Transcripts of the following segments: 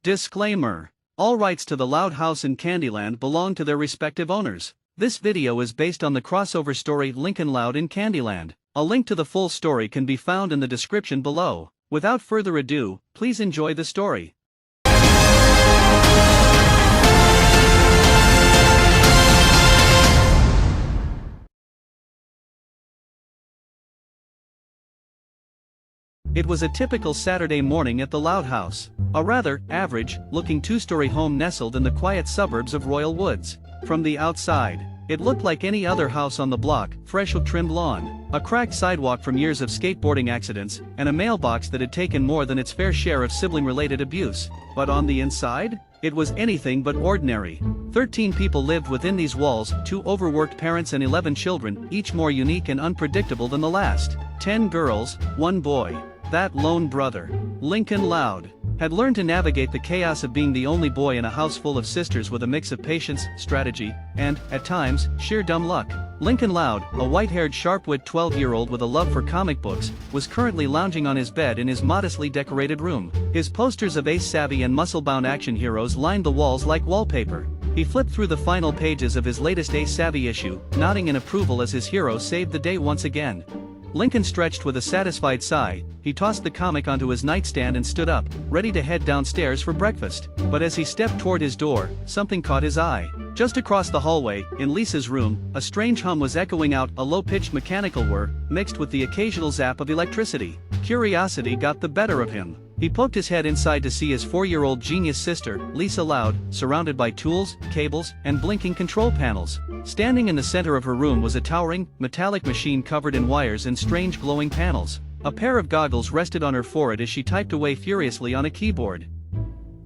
Disclaimer. All rights to the Loud House in Kandyland belong to their respective owners. This video is based on the crossover story Lincoln Loud in Kandyland. A link to the full story can be found in the description below. Without further ado, please enjoy the story. It was a typical Saturday morning at the Loud House, a rather average-looking two-story home nestled in the quiet suburbs of Royal Woods. From the outside, it looked like any other house on the block: freshly trimmed lawn, a cracked sidewalk from years of skateboarding accidents, and a mailbox that had taken more than its fair share of sibling-related abuse. But on the inside, it was anything but ordinary. 13 people lived within these walls, 2 overworked parents and 11 children, each more unique and unpredictable than the last. 10 girls, 1 boy. That lone brother, Lincoln Loud, had learned to navigate the chaos of being the only boy in a house full of sisters with a mix of patience, strategy, and, at times, sheer dumb luck. Lincoln Loud, a white-haired sharp-witted 12-year-old with a love for comic books, was currently lounging on his bed in his modestly decorated room. His posters of ace-savvy and muscle-bound action heroes lined the walls like wallpaper. He flipped through the final pages of his latest ace-savvy issue, nodding in approval as his hero saved the day once again. Lincoln stretched with a satisfied sigh. He tossed the comic onto his nightstand and stood up, ready to head downstairs for breakfast. But as he stepped toward his door, something caught his eye. Just across the hallway, in Lisa's room, a strange hum was echoing out, a low-pitched mechanical whir, mixed with the occasional zap of electricity. Curiosity got the better of him. He poked his head inside to see his 4-year-old genius sister, Lisa Loud, surrounded by tools, cables, and blinking control panels. Standing in the center of her room was a towering, metallic machine covered in wires and strange glowing panels. A pair of goggles rested on her forehead as she typed away furiously on a keyboard.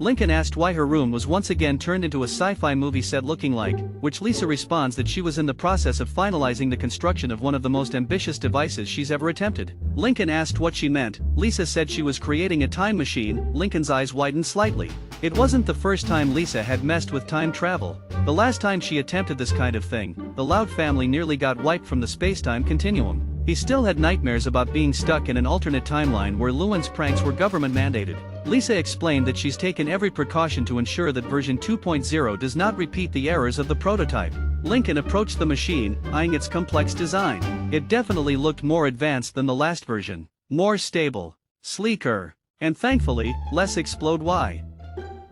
Lincoln asked why her room was once again turned into a sci-fi movie set looking like, which Lisa responds that she was in the process of finalizing the construction of one of the most ambitious devices she's ever attempted. Lincoln asked what she meant. Lisa said she was creating a time machine. Lincoln's eyes widened slightly. It wasn't the first time Lisa had messed with time travel. The last time she attempted this kind of thing, the Loud family nearly got wiped from the space-time continuum. He still had nightmares about being stuck in an alternate timeline where Llewellyn's pranks were government-mandated. Lisa explained that she's taken every precaution to ensure that version 2.0 does not repeat the errors of the prototype. Lincoln approached the machine, eyeing its complex design. It definitely looked more advanced than the last version. More stable, sleeker, and thankfully, less explode. Why?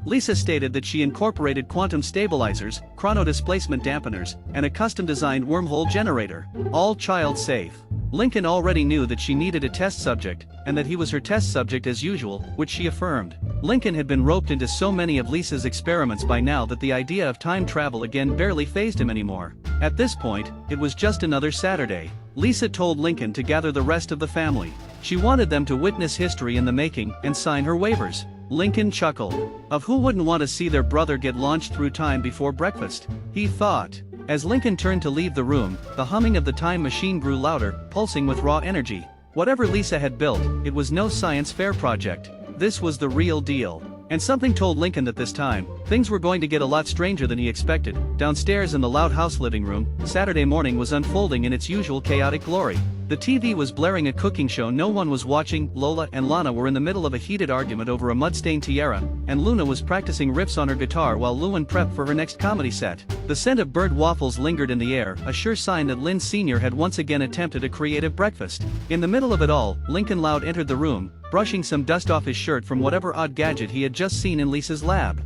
Lisa stated that she incorporated quantum stabilizers, chrono-displacement dampeners, and a custom-designed wormhole generator, all child-safe. Lincoln already knew that she needed a test subject, and that he was her test subject as usual, which she affirmed. Lincoln had been roped into so many of Lisa's experiments by now that the idea of time travel again barely fazed him anymore. At this point, it was just another Saturday. Lisa told Lincoln to gather the rest of the family. She wanted them to witness history in the making and sign her waivers. Lincoln chuckled. Of who wouldn't want to see their brother get launched through time before breakfast? He thought. As Lincoln turned to leave the room, the humming of the time machine grew louder, pulsing with raw energy. Whatever Lisa had built, it was no science fair project. This was the real deal. And something told Lincoln that this time, things were going to get a lot stranger than he expected. Downstairs in the Loud House living room, Saturday morning was unfolding in its usual chaotic glory. The TV was blaring a cooking show no one was watching. Lola and Lana were in the middle of a heated argument over a mud-stained tiara, and Luna was practicing riffs on her guitar while Llewellyn prepped for her next comedy set. The scent of burnt waffles lingered in the air, a sure sign that Lynn Sr. had once again attempted a creative breakfast. In the middle of it all, Lincoln Loud entered the room, brushing some dust off his shirt from whatever odd gadget he had just seen in Lisa's lab.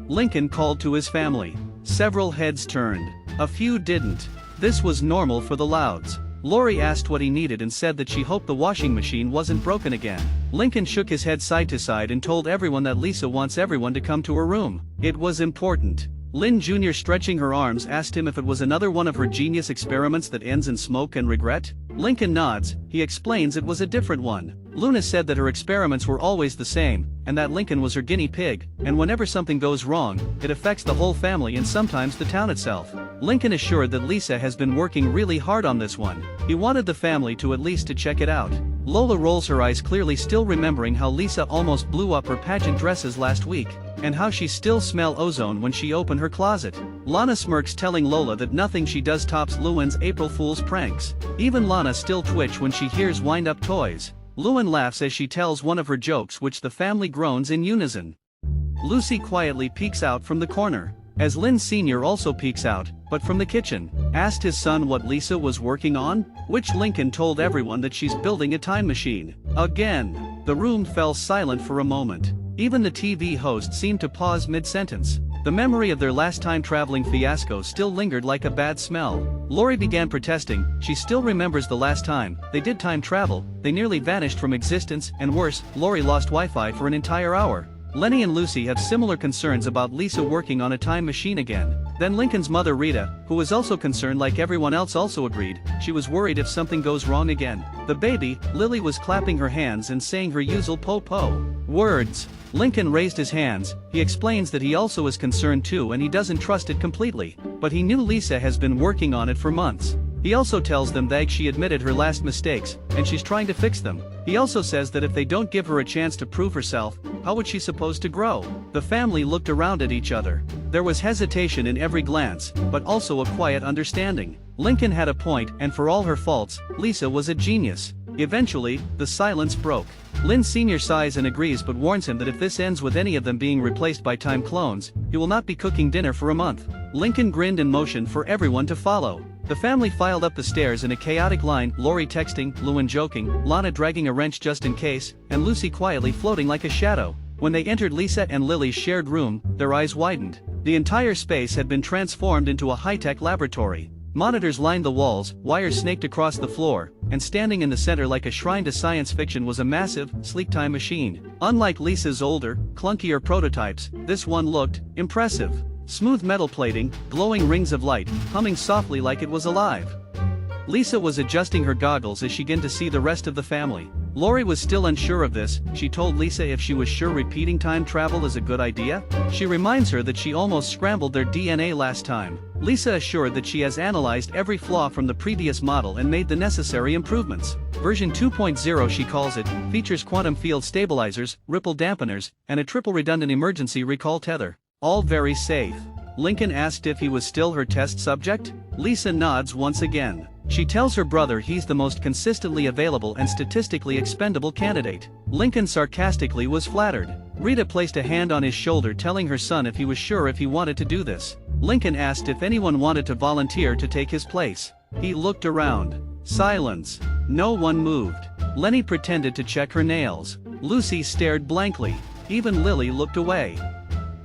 Lincoln called to his family. Several heads turned. A few didn't. This was normal for the Louds. Lori asked what he needed and said that she hoped the washing machine wasn't broken again. Lincoln shook his head side to side and told everyone that Lisa wants everyone to come to her room. It was important. Lynn Jr., stretching her arms, asked him if it was another one of her genius experiments that ends in smoke and regret. Lincoln nods. He explains it was a different one. Luna said that her experiments were always the same, and that Lincoln was her guinea pig, and whenever something goes wrong, it affects the whole family and sometimes the town itself. Lincoln assured that Lisa has been working really hard on this one. He wanted the family to at least to check it out. Lola rolls her eyes, clearly still remembering how Lisa almost blew up her pageant dresses last week, and how she still smelled ozone when she opened her closet. Lana smirks, telling Lola that nothing she does tops Llewellyn's April Fool's pranks. Even Lana still twitch when she hears wind-up toys. Llewellyn laughs as she tells one of her jokes, which the family groans in unison. Lucy quietly peeks out from the corner, as Lynn Sr. also peeks out, but from the kitchen. Asked his son what Lisa was working on, which Lincoln told everyone that she's building a time machine. Again. The room fell silent for a moment. Even the TV host seemed to pause mid-sentence. The memory of their last time traveling fiasco still lingered like a bad smell. Lori began protesting. She still remembers the last time they did time travel, they nearly vanished from existence, and worse, Lori lost Wi-Fi for an entire hour. Lenny and Lucy have similar concerns about Lisa working on a time machine again. Then Lincoln's mother Rita, who was also concerned like everyone else, also agreed. She was worried if something goes wrong again. The baby, Lily, was clapping her hands and saying her usual po-po words. Lincoln raised his hands. He explains that he also is concerned too and he doesn't trust it completely. But he knew Lisa has been working on it for months. He also tells them that she admitted her last mistakes, and she's trying to fix them. He also says that if they don't give her a chance to prove herself, how would she supposed to grow? The family looked around at each other. There was hesitation in every glance, but also a quiet understanding. Lincoln had a point, and for all her faults, Lisa was a genius. Eventually, the silence broke. Lynn Sr. sighs and agrees but warns him that if this ends with any of them being replaced by time clones, he will not be cooking dinner for a month. Lincoln grinned and motioned for everyone to follow. The family filed up the stairs in a chaotic line, Lori texting, Luan joking, Lana dragging a wrench just in case, and Lucy quietly floating like a shadow. When they entered Lisa and Lily's shared room, their eyes widened. The entire space had been transformed into a high-tech laboratory. Monitors lined the walls, wires snaked across the floor, and standing in the center like a shrine to science fiction was a massive, sleek time machine. Unlike Lisa's older, clunkier prototypes, this one looked impressive. Smooth metal plating, glowing rings of light, humming softly like it was alive. Lisa was adjusting her goggles as she began to see the rest of the family. Lori was still unsure of this. She told Lisa if she was sure repeating time travel is a good idea. She reminds her that she almost scrambled their DNA last time. Lisa assured that she has analyzed every flaw from the previous model and made the necessary improvements. Version 2.0, she calls it, features quantum field stabilizers, ripple dampeners, and a triple redundant emergency recall tether. All very safe. Lincoln asked if he was still her test subject. Lisa nods once again. She tells her brother he's the most consistently available and statistically expendable candidate. Lincoln sarcastically was flattered. Rita placed a hand on his shoulder telling her son if he was sure if he wanted to do this. Lincoln asked if anyone wanted to volunteer to take his place. He looked around. Silence. No one moved. Lenny pretended to check her nails. Lucy stared blankly. Even Lily looked away.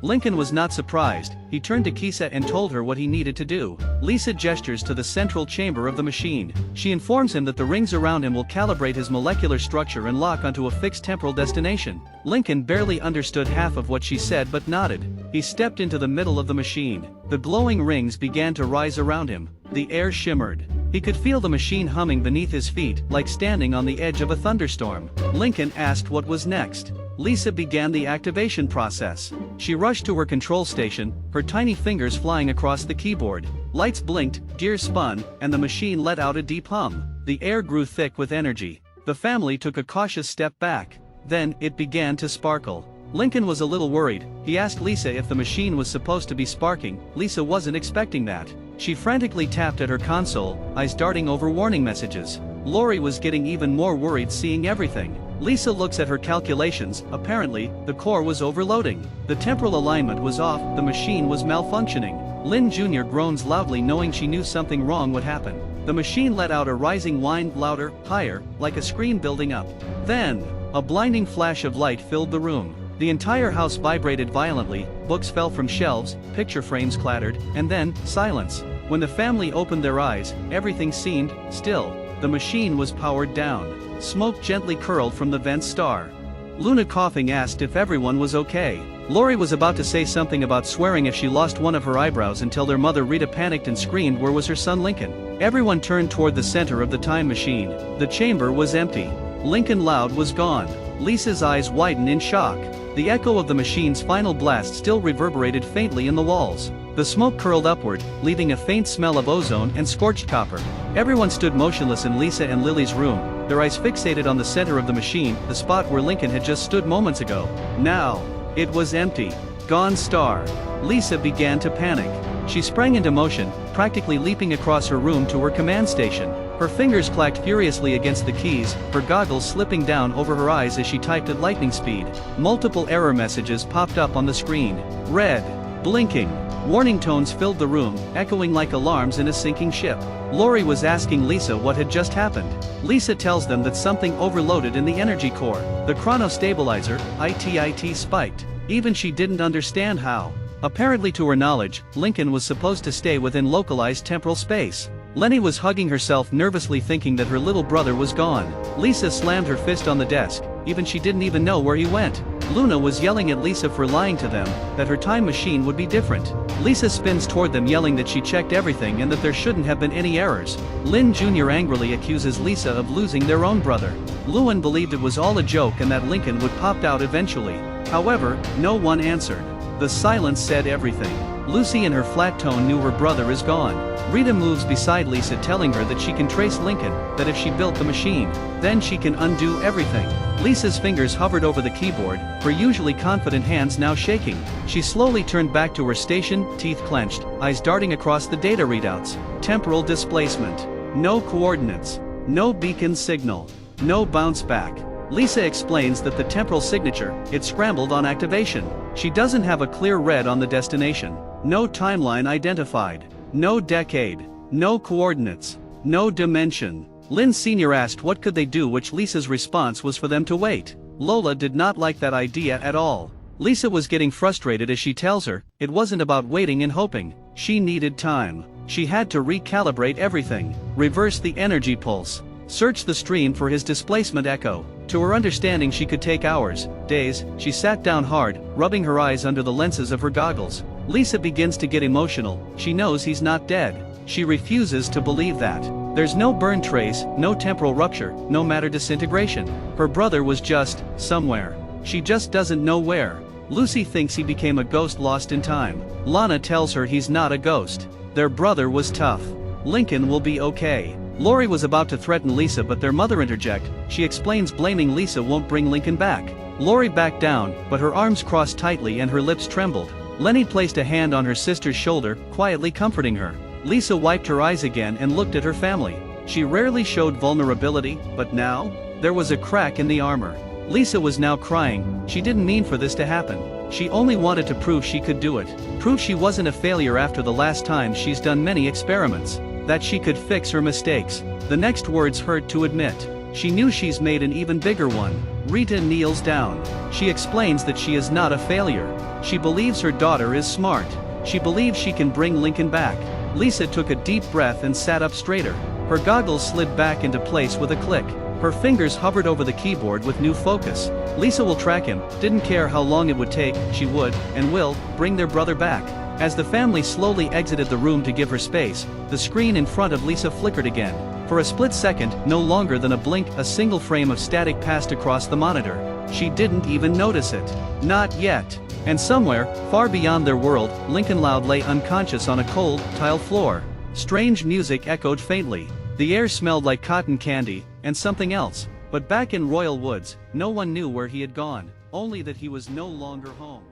Lincoln was not surprised. He turned to Kisa and told her what he needed to do. Lisa gestures to the central chamber of the machine. She informs him that the rings around him will calibrate his molecular structure and lock onto a fixed temporal destination. Lincoln barely understood half of what she said but nodded. He stepped into the middle of the machine. The glowing rings began to rise around him. The air shimmered. He could feel the machine humming beneath his feet, like standing on the edge of a thunderstorm. Lincoln asked what was next. Lisa began the activation process. She rushed to her control station, her tiny fingers flying across the keyboard. Lights blinked, gears spun, and the machine let out a deep hum. The air grew thick with energy. The family took a cautious step back. Then, it began to sparkle. Lincoln was a little worried. He asked Lisa if the machine was supposed to be sparking. Lisa wasn't expecting that. She frantically tapped at her console, eyes darting over warning messages. Lori was getting even more worried seeing everything. Lisa looks at her calculations. Apparently, the core was overloading. The temporal alignment was off, the machine was malfunctioning. Lynn Jr. groans loudly knowing she knew something wrong would happen. The machine let out a rising whine, louder, higher, like a scream building up. Then, a blinding flash of light filled the room. The entire house vibrated violently, books fell from shelves, picture frames clattered, and then, silence. When the family opened their eyes, everything seemed still. The machine was powered down. Smoke gently curled from the vent star. Luna coughing asked if everyone was okay. Lori was about to say something about swearing if she lost one of her eyebrows until their mother Rita panicked and screamed where was her son Lincoln. Everyone turned toward the center of the time machine. The chamber was empty. Lincoln Loud was gone. Lisa's eyes widened in shock. The echo of the machine's final blast still reverberated faintly in the walls. The smoke curled upward, leaving a faint smell of ozone and scorched copper. Everyone stood motionless in Lisa and Lily's room, their eyes fixated on the center of the machine, the spot where Lincoln had just stood moments ago. Now, it was empty. Gone star. Lisa began to panic. She sprang into motion, practically leaping across her room to her command station. Her fingers clacked furiously against the keys, her goggles slipping down over her eyes as she typed at lightning speed. Multiple error messages popped up on the screen. Red. Blinking. Warning tones filled the room, echoing like alarms in a sinking ship. Lori was asking Lisa what had just happened. Lisa tells them that something overloaded in the energy core. The chronostabilizer, IT spiked. Even she didn't understand how. Apparently to her knowledge, Lincoln was supposed to stay within localized temporal space. Lenny was hugging herself nervously thinking that her little brother was gone. Lisa slammed her fist on the desk, even she didn't even know where he went. Luna was yelling at Lisa for lying to them, that her time machine would be different. Lisa spins toward them yelling that she checked everything and that there shouldn't have been any errors. Lynn Jr. angrily accuses Lisa of losing their own brother. Lewin believed it was all a joke and that Lincoln would pop out eventually. However, no one answered. The silence said everything. Lucy in her flat tone knew her brother is gone. Rita moves beside Lisa telling her that she can trace Lincoln, that if she built the machine, then she can undo everything. Lisa's fingers hovered over the keyboard, her usually confident hands now shaking. She slowly turned back to her station, teeth clenched, eyes darting across the data readouts. Temporal displacement. No coordinates. No beacon signal. No bounce back. Lisa explains that the temporal signature, it scrambled on activation. She doesn't have a clear read on the destination. No timeline identified. No decade. No coordinates. No dimension. Lynn Sr. asked what could they do, which Lisa's response was for them to wait. Lola did not like that idea at all. Lisa was getting frustrated as she tells her, it wasn't about waiting and hoping. She needed time. She had to recalibrate everything. Reverse the energy pulse. Search the stream for his displacement echo. To her understanding she could take hours, days. She sat down hard, rubbing her eyes under the lenses of her goggles. Lisa begins to get emotional. She knows he's not dead. She refuses to believe that. There's no burn trace, no temporal rupture, no matter disintegration. Her brother was just, somewhere. She just doesn't know where. Lucy thinks he became a ghost lost in time. Lana tells her he's not a ghost. Their brother was tough. Lincoln will be okay. Lori was about to threaten Lisa but their mother interjects. She explains blaming Lisa won't bring Lincoln back. Lori backed down, but her arms crossed tightly and her lips trembled. Lenny placed a hand on her sister's shoulder, quietly comforting her. Lisa wiped her eyes again and looked at her family. She rarely showed vulnerability, but now? There was a crack in the armor. Lisa was now crying. She didn't mean for this to happen. She only wanted to prove she could do it. Prove she wasn't a failure after the last time she's done many experiments. That she could fix her mistakes. The next words hurt to admit. She knew she's made an even bigger one. Rita kneels down. She explains that she is not a failure. She believes her daughter is smart. She believes she can bring Lincoln back. Lisa took a deep breath and sat up straighter. Her goggles slid back into place with a click. Her fingers hovered over the keyboard with new focus. Lisa will track him, didn't care how long it would take, she would, and will, bring their brother back. As the family slowly exited the room to give her space, the screen in front of Lisa flickered again. For a split second, no longer than a blink, a single frame of static passed across the monitor. She didn't even notice it. Not yet. And somewhere, far beyond their world, Lincoln Loud lay unconscious on a cold, tile floor. Strange music echoed faintly. The air smelled like cotton candy, and something else. But back in Royal Woods, no one knew where he had gone, only that he was no longer home.